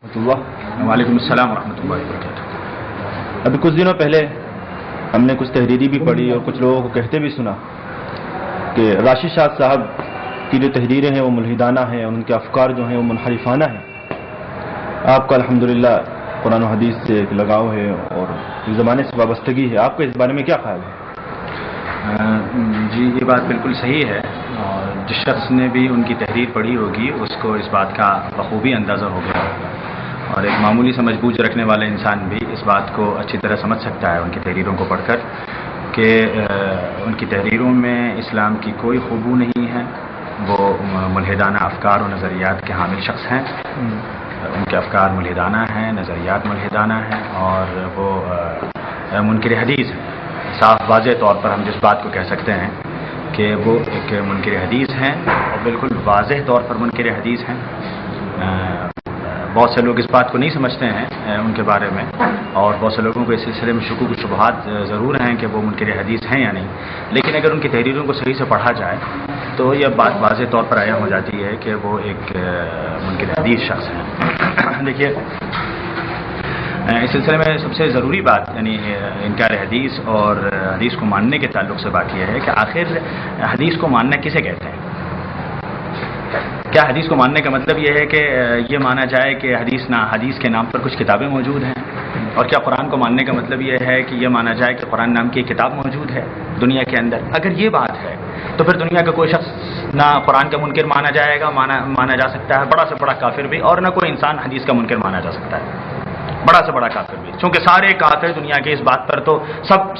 وعلیکم السلام ورحمۃ اللہ وبرکاتہ۔ ابھی کچھ دنوں پہلے ہم نے کچھ تحریری بھی پڑھی اور کچھ لوگوں کو کہتے بھی سنا کہ راشد شاہ صاحب کی جو تحریریں ہیں وہ ملحدانہ ہیں اور ان کے افکار جو ہیں وہ منحرفانہ ہیں۔ آپ کا الحمدللہ قرآن و حدیث سے ایک لگاؤ ہے اور اس زمانے سے وابستگی ہے، آپ کا اس بارے میں کیا خیال ہے؟ جی یہ بات بالکل صحیح ہے، اور جس شخص نے بھی ان کی تحریر پڑھی ہوگی اس کو اس بات کا بخوبی اندازہ ہو گیا ہوگا، اور ایک معمولی سمجھ بوجھ رکھنے والا انسان بھی اس بات کو اچھی طرح سمجھ سکتا ہے ان کی تحریروں کو پڑھ کر کہ ان کی تحریروں میں اسلام کی کوئی خوبو نہیں ہے، وہ ملحدانہ افکار و نظریات کے حامل شخص ہیں، ان کے افکار ملحدانہ ہیں، نظریات ملحدانہ ہیں، اور وہ منکر حدیث ہیں۔ صاف واضح طور پر ہم جس بات کو کہہ سکتے ہیں کہ وہ ایک منکر حدیث ہیں، اور بالکل واضح طور پر منکر حدیث ہیں۔ بہت سے لوگ اس بات کو نہیں سمجھتے ہیں ان کے بارے میں، اور بہت سے لوگوں کو اس سلسلے میں شکوک و شبہات ضرور ہیں کہ وہ منکر حدیث ہیں یا نہیں، لیکن اگر ان کی تحریروں کو صحیح سے پڑھا جائے تو یہ بات واضح طور پر عیاں ہو جاتی ہے کہ وہ ایک منکر حدیث شخص ہیں۔ دیکھیے، اس سلسلے میں سب سے ضروری بات یعنی انکار حدیث اور حدیث کو ماننے کے تعلق سے بات یہ ہے کہ آخر حدیث کو ماننا کسے کہتے ہیں؟ کیا حدیث کو ماننے کا مطلب یہ ہے کہ یہ مانا جائے کہ حدیث کے نام پر کچھ کتابیں موجود ہیں؟ اور کیا قرآن کو ماننے کا مطلب یہ ہے کہ یہ مانا جائے کہ قرآن نام کی ایک کتاب موجود ہے دنیا کے اندر؟ اگر یہ بات ہے تو پھر دنیا کا کوئی شخص نہ قرآن کا منکر مانا جائے گا، مانا جا سکتا ہے بڑا سے بڑا کافر بھی، اور نہ کوئی انسان حدیث کا منکر مانا جا سکتا ہے بڑا سے بڑا کافر بھی، چونکہ سارے کافر دنیا کے اس بات پر تو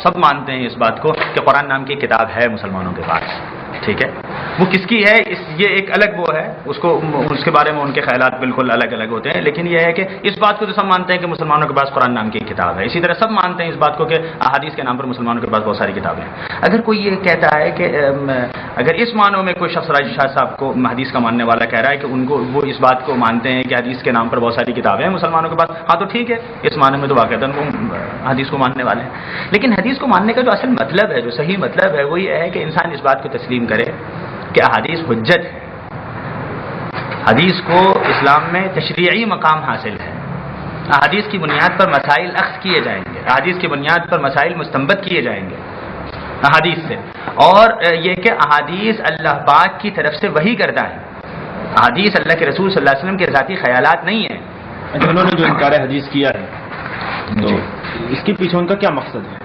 سب مانتے ہیں اس بات کو کہ قرآن نام کی کتاب ہے مسلمانوں کے پاس، ٹھیک ہے؟ وہ کس کی ہے یہ ایک الگ وہ ہے، اس کے بارے میں ان کے خیالات بالکل الگ الگ ہوتے ہیں، لیکن یہ ہے کہ اس بات کو تو سب مانتے ہیں کہ مسلمانوں کے پاس قرآن نام کی کتاب ہے۔ اسی طرح سب مانتے ہیں اس بات کو کہ احادیث کے نام پر مسلمانوں کے پاس بہت ساری کتابیں ہیں۔ اگر کوئی یہ کہتا ہے کہ اگر اس معنوں میں کوئی شخص راشد شاہ صاحب کو حدیث کا ماننے والا کہہ رہا ہے کہ وہ اس بات کو مانتے ہیں کہ حدیث کے نام پر بہت ساری کتابیں ہیں مسلمانوں کے پاس، ہاں تو ٹھیک ہے، اس معنی میں تو واقعتاً وہ حدیث کو ماننے والے ہیں، لیکن حدیث کو ماننے کا جو اصل مطلب ہے، جو صحیح مطلب ہے، وہ یہ ہے کہ انسان اس بات کو تسلیم کرے کہ احادیث حجت ہے، حدیث کو اسلام میں تشریعی مقام حاصل ہے، احادیث کی بنیاد پر مسائل اخذ کیے جائیں گے، احادیث کی بنیاد پر مسائل مستنبط کیے جائیں گے احادیث سے، اور یہ کہ احادیث اللہ پاک کی طرف سے وحی کرتا ہے، احادیث اللہ کے رسول صلی اللہ علیہ وسلم کے ذاتی خیالات نہیں ہیں۔ انہوں نے جو انکار حدیث کیا ہے تو اس کے پیچھے ان کا کیا مقصد ہے؟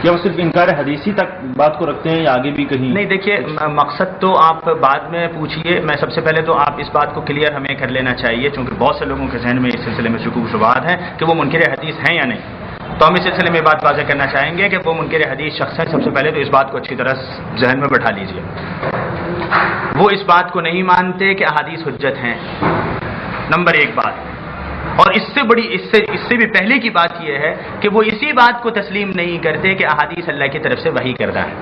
یا وہ صرف انکار حدیثی تک بات کو رکھتے ہیں یا آگے بھی کہیں؟ نہیں، دیکھیے، مقصد تو آپ بعد میں پوچھیے، میں سب سے پہلے تو آپ اس بات کو کلیئر ہمیں کر لینا چاہیے، چونکہ بہت سے لوگوں کے ذہن میں اس سلسلے میں شکوک و شبہات ہیں کہ وہ منکر حدیث ہیں یا نہیں، تو ہم اس سلسلے میں بات واضح کرنا چاہیں گے کہ وہ منکر حدیث شخص ہیں۔ سب سے پہلے تو اس بات کو اچھی طرح ذہن میں بٹھا لیجیے، وہ اس بات کو نہیں مانتے کہ احادیث حجت ہیں، نمبر ایک بات، اور اس سے بھی پہلے کی بات یہ ہے کہ وہ اسی بات کو تسلیم نہیں کرتے کہ احادیث اللہ کی طرف سے وحی کردہ ہے۔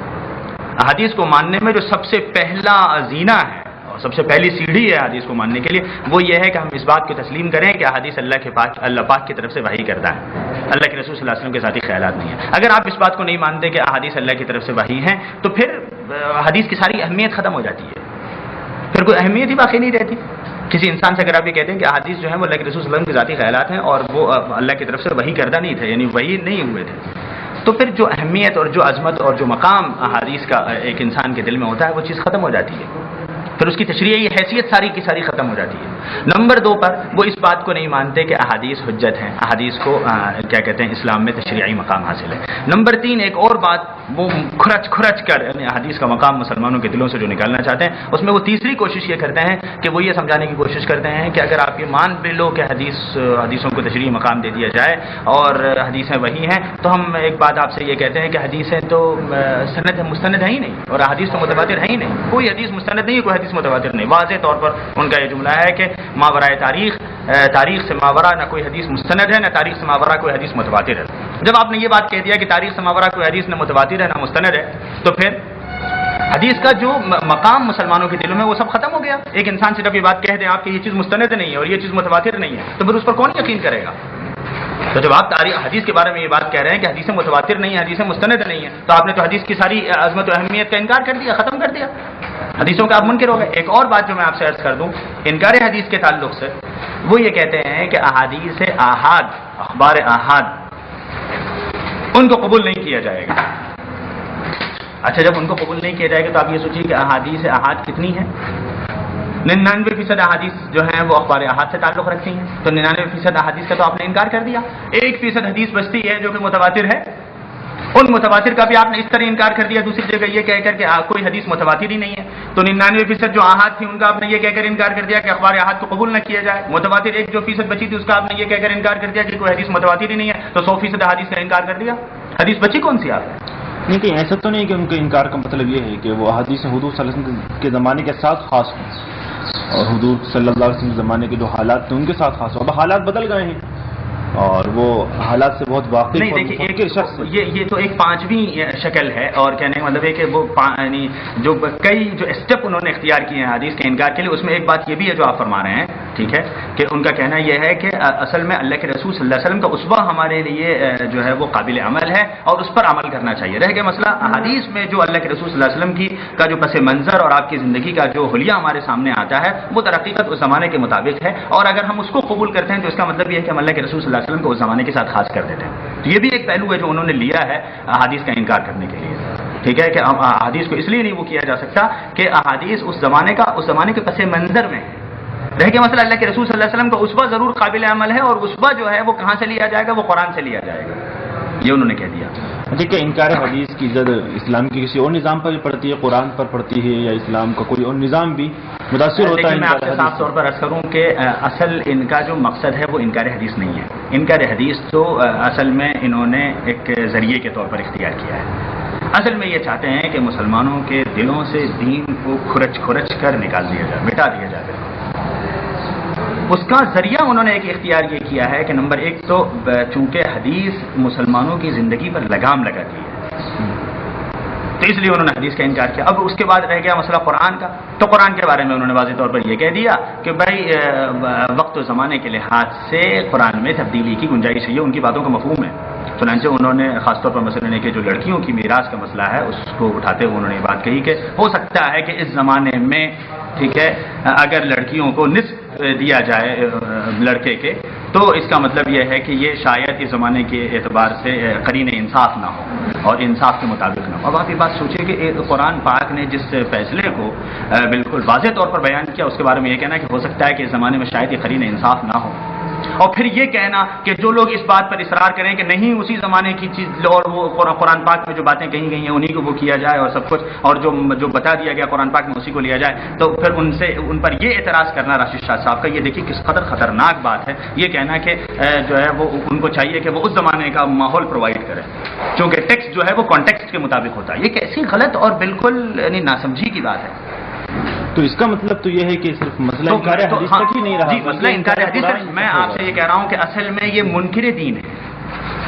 احادیث کو ماننے میں جو سب سے پہلا زینہ ہے اور سب سے پہلی سیڑھی ہے احادیث کو ماننے کے لیے، وہ یہ ہے کہ ہم اس بات کو تسلیم کریں کہ احادیث اللہ پاک کی طرف سے وحی کردہ ہے، اللہ کے رسول صلی اللہ علیہ وسلم کے ذاتی خیالات نہیں ہیں۔ اگر آپ اس بات کو نہیں مانتے کہ احادیث اللہ کی طرف سے وحی ہیں تو پھر حدیث کی ساری اہمیت ختم ہو جاتی ہے، پھر کوئی اہمیت ہی باقی نہیں رہتی۔ کسی انسان سے اگر آپ یہ کہتے ہیں کہ احادیث جو ہیں وہ اللہ کے رسول صلی اللہ علیہ وسلم کے ذاتی خیالات ہیں اور وہ اللہ کی طرف سے وحی کردہ نہیں تھے، یعنی وحی نہیں ہوئے تھے، تو پھر جو اہمیت اور جو عظمت اور جو مقام احادیث کا ایک انسان کے دل میں ہوتا ہے وہ چیز ختم ہو جاتی ہے، پھر اس کی تشریعی حیثیت ساری کی ساری ختم ہو جاتی ہے۔ نمبر دو پر وہ اس بات کو نہیں مانتے کہ احادیث حجت ہیں، احادیث کو کیا کہتے ہیں اسلام میں تشریعی مقام حاصل ہے۔ نمبر تین، ایک اور بات وہ کھرچ کر یعنی حدیث کا مقام مسلمانوں کے دلوں سے جو نکالنا چاہتے ہیں، اس میں وہ تیسری کوشش یہ کرتے ہیں کہ وہ یہ سمجھانے کی کوشش کرتے ہیں کہ اگر آپ یہ مان بھی لو کہ حدیثوں کو تشریعی مقام دے دیا جائے اور حدیثیں وہی ہیں، تو ہم ایک بات آپ سے یہ کہتے ہیں کہ حدیثیں تو مستند ہیں ہی نہیں، اور حدیث تو متواتر ہے ہی نہیں، کوئی حدیث مستند نہیں ہے، کوئی حدیث متواتر نہیں۔ واضح طور پر ان کا یہ جملہ ہے کہ ماورائے تاریخ سے ماورا نہ کوئی حدیث مستند ہے، نہ تاریخ سے ماورا کوئی حدیث متواتر ہے۔ جب آپ نے یہ بات کہہ دیا کہ تاریخ سے ماورا کوئی حدیث نہ متواتر ہے نہ مستند ہے، تو پھر حدیث کا جو مقام مسلمانوں کے دلوں میں وہ سب ختم ہو گیا۔ ایک انسان سے جب یہ بات کہہ دیں آپ کہ یہ چیز مستند نہیں ہے اور یہ چیز متواتر نہیں ہے، تو پھر اس پر کون یقین کرے گا؟ تو جب آپ حدیث کے بارے میں یہ بات کہہ رہے ہیں کہ حدیثیں متواتر نہیں ہیں، حدیثیں مستند نہیں ہیں، تو آپ نے تو حدیث کی ساری عظمت و اہمیت کا انکار کر دیا، ختم کر دیا۔ حدیثوں کا آپ منکر ہو گئے. ایک اور بات جو میں آپ سے عرض کر دوں انکار حدیث کے تعلق سے، وہ یہ کہتے ہیں کہ احادیث آحاد، اخبار آحاد، ان کو قبول نہیں کیا جائے گا. اچھا جب ان کو قبول نہیں کیا جائے گا تو آپ یہ سوچیے کہ احادیث آحاد کتنی ہیں؟ 99% احادیث جو ہیں وہ اخبار آحاد سے تعلق رکھتی ہیں. تو 99% احادیث کا تو آپ نے انکار کر دیا. 1% حدیث بچتی ہے جو کہ متواتر ہے، ان متواتر کا بھی آپ نے اس طرح انکار کر دیا دوسری جگہ یہ کہہ کر کہ کوئی حدیث متواتر ہی نہیں ہے. تو 99% جو آحاد تھی ان کا آپ نے یہ کہہ کر انکار کر دیا کہ اخبار آحاد کو قبول نہ کیا جائے. متواتر 1% بچی تھی اس کا آپ نے یہ کہہ کر انکار کر دیا کہ کوئی حدیث متواتر ہی نہیں ہے. تو 100% حدیث کا انکار کر دیا. حدیث بچی کون سی آپ نے؟ نہیں کہ ایسا تو نہیں کہ ان کے انکار کا مطلب یہ ہے کہ وہ حدیث حضور صلی اللہ علیہ وسلم کے زمانے کے ساتھ خاص ہوں اور حضور صلی اللہ علیہ وسلم کے زمانے کے جو حالات تھے ان کے ساتھ خاص ہوں. اب حالات بدل گئے ہیں اور وہ حالات سے بہت واقف نہیں. دیکھیے یہ تو ایک پانچویں شکل ہے اور کہنے کا مطلب ہے کہ وہ یعنی جو کئی جو اسٹیپ انہوں نے اختیار کیے ہیں حدیث کے انکار کے لیے، اس میں ایک بات یہ بھی ہے جو آپ فرما رہے ہیں، ٹھیک ہے، کہ ان کا کہنا یہ ہے کہ اصل میں اللہ کے رسول صلی اللہ علیہ وسلم کا اسوہ ہمارے لیے جو ہے وہ قابل عمل ہے اور اس پر عمل کرنا چاہیے. رہ گیا مسئلہ حدیث میں جو اللہ کے رسول صلی اللہ علیہ وسلم کا جو پس منظر اور آپ کی زندگی کا جو حلیہ ہمارے سامنے آتا ہے وہ در حقیقت اس زمانے کے مطابق ہے، اور اگر ہم اس کو قبول کرتے ہیں تو اس کا مطلب یہ ہے کہ ہم اللہ کے رسول صلی اللہ علیہ وسلم کو اس زمانے کے ساتھ خاص کر دیتے ہیں. تو یہ بھی ایک پہلو ہے جو انہوں نے لیا ہے احادیث کا انکار کرنے کے لیے، ٹھیک ہے، کہ احادیث کو اس لیے نہیں وہ کیا جا سکتا کہ احادیث اس زمانے کے پس منظر میں رہ کے مسئلہ اللہ کے رسول صلی اللہ علیہ وسلم کا اسوہ ضرور قابل عمل ہے، اور اسوہ جو ہے وہ کہاں سے لیا جائے گا؟ وہ قرآن سے لیا جائے گا. یہ انہوں نے کہہ دیا. ٹھیک ہے، انکار حدیث کی زد اسلام کی کسی اور نظام پر پڑتی ہے، قرآن پر پڑتی ہے، یا اسلام کا کوئی اور نظام بھی متاثر ہوتا ہے؟ میں آپ سے صاف طور پر عرض کروں کہ اصل ان کا جو مقصد ہے وہ انکار حدیث نہیں ہے. انکار حدیث تو اصل میں انہوں نے ایک ذریعے کے طور پر اختیار کیا ہے. اصل میں یہ چاہتے ہیں کہ مسلمانوں کے دلوں سے دین کو کھرچ کر نکال دیا جائے، مٹا دیا جائے. اس کا ذریعہ انہوں نے ایک اختیار یہ کیا ہے کہ نمبر 1 تو چونکہ حدیث مسلمانوں کی زندگی پر لگام لگاتی ہے تو اس لیے انہوں نے حدیث کا انکار کیا. اب اس کے بعد رہ گیا مسئلہ قرآن کا. تو قرآن کے بارے میں انہوں نے واضح طور پر یہ کہہ دیا کہ بھائی وقت و زمانے کے لحاظ سے قرآن میں تبدیلی کی گنجائش ہے. ان کی باتوں کا مفہوم ہے. چنانچہ انہوں نے خاص طور پر مثلا کہ جو لڑکیوں کی میراث کا مسئلہ ہے اس کو اٹھاتے ہوئے انہوں نے یہ بات کہی کہ ہو سکتا ہے کہ اس زمانے میں، ٹھیک ہے، اگر لڑکیوں کو نصف دیا جائے لڑکے کے تو اس کا مطلب یہ ہے کہ یہ شاید اس زمانے کے اعتبار سے قرین انصاف نہ ہو اور انصاف کے مطابق نہ ہو. اب آپ یہ بات سوچیں کہ قرآن پاک نے جس فیصلے کو بالکل واضح طور پر بیان کیا اس کے بارے میں یہ کہنا ہے کہ ہو سکتا ہے کہ اس زمانے میں شاید یہ قرین انصاف نہ ہو، اور پھر یہ کہنا کہ جو لوگ اس بات پر اصرار کریں کہ نہیں اسی زمانے کی چیز اور وہ قرآن پاک میں جو باتیں کہی گئی ہیں انہی کو وہ کیا جائے اور سب کچھ، اور جو بتا دیا گیا قرآن پاک میں اسی کو لیا جائے، تو پھر ان پر یہ اعتراض کرنا راشد شاہ صاحب کا، یہ دیکھیے کس قدر خطرناک بات ہے. یہ کہنا کہ جو ہے وہ ان کو چاہیے کہ وہ اس زمانے کا ماحول پرووائڈ کرے چونکہ ٹیکسٹ جو ہے وہ کانٹیکسٹ کے مطابق ہوتا ہے. یہ کیسی غلط اور بالکل یعنی ناسمجھی کی بات ہے. تو اس کا مطلب تو یہ ہے کہ صرف مسئلہ انکار حدیث تک ہی نہیں رہا. جی مسئلہ انکار حدیث ہے. میں آپ سے یہ کہہ رہا ہوں کہ اصل میں یہ منکر دین ہے،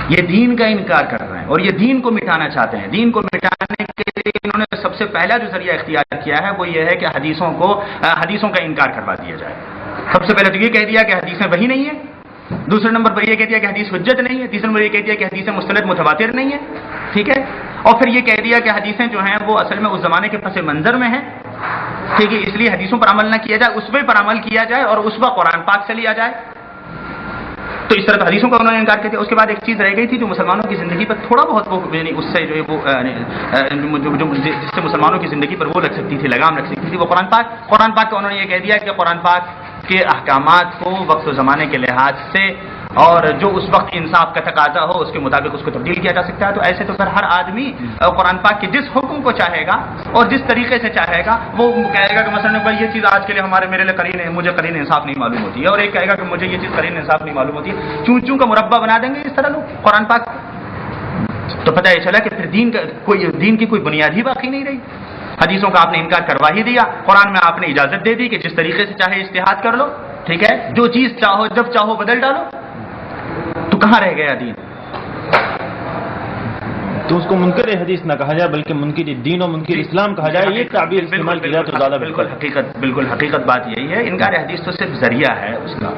یہ دین کا انکار کر رہے ہیں اور یہ دین کو مٹانا چاہتے ہیں. دین کو مٹانے کے لیے انہوں نے سب سے پہلا جو ذریعہ اختیار کیا ہے وہ یہ ہے کہ حدیثوں کا انکار کروا دیا جائے. سب سے پہلے تو یہ کہہ دیا کہ حدیثیں وہی نہیں ہیں. دوسرے نمبر پر یہ کہہ دیا کہ حدیث حجت نہیں ہے. تیسرے نمبر یہ کہہ دیا کہ حدیثیں مستند متواتر نہیں ہے، ٹھیک ہے. اور پھر یہ کہہ دیا کہ حدیثیں جو ہیں وہ اصل میں اس زمانے کے پس منظر میں ہیں، ٹھیک ہے، اس لیے حدیثوں پر عمل نہ کیا جائے، اس پر عمل کیا جائے اور اس وقت قرآن پاک سے لیا جائے. تو اس طرح حدیثوں کا انہوں نے انکار کر دیا. اس کے بعد ایک چیز رہ گئی تھی جو مسلمانوں کی زندگی پر تھوڑا بہت وہ یعنی اس سے جو ہے وہ جس سے مسلمانوں کی زندگی پر وہ لگ سکتی تھی، لگام لگ سکتی تھی، وہ قرآن پاک کا انہوں نے یہ کہہ دیا کہ قرآن پاک کے احکامات کو وقت و زمانے کے لحاظ سے اور جو اس وقت انصاف کا تقاضا ہو اس کے مطابق اس کو تبدیل کیا جا سکتا ہے. تو ایسے تو پھر ہر آدمی قرآن پاک کے جس حکم کو چاہے گا اور جس طریقے سے چاہے گا وہ کہے گا کہ مثلا بھائی یہ چیز آج کے لیے میرے لیے مجھے قرین انصاف نہیں معلوم ہوتی ہے، اور ایک کہے گا کہ مجھے یہ چیز قرین انصاف نہیں معلوم ہوتی ہے. چون کا مربع بنا دیں گے اس طرح لوگ قرآن پاک. تو پتہ یہ چلا کہ پھر دین کی کوئی بنیاد ہی باقی نہیں رہی. حدیثوں کا آپ نے انکار کروا ہی دیا. قرآن میں آپ نے اجازت دے دی کہ جس طریقے سے چاہے اجتہاد کر لو، ٹھیک ہے، جو چیز چاہو جب چاہو بدل ڈالو. تو کہاں رہ گیا دین؟ تو اس کو منکر حدیث نہ کہا جائے بلکہ منکر دین اور منکر اسلام کہا جائے. یہ تعبیر استعمال کیا تو زیادہ بالکل حقیقت بات یہی ہے. انکار حدیث تو صرف ذریعہ ہے اس کا.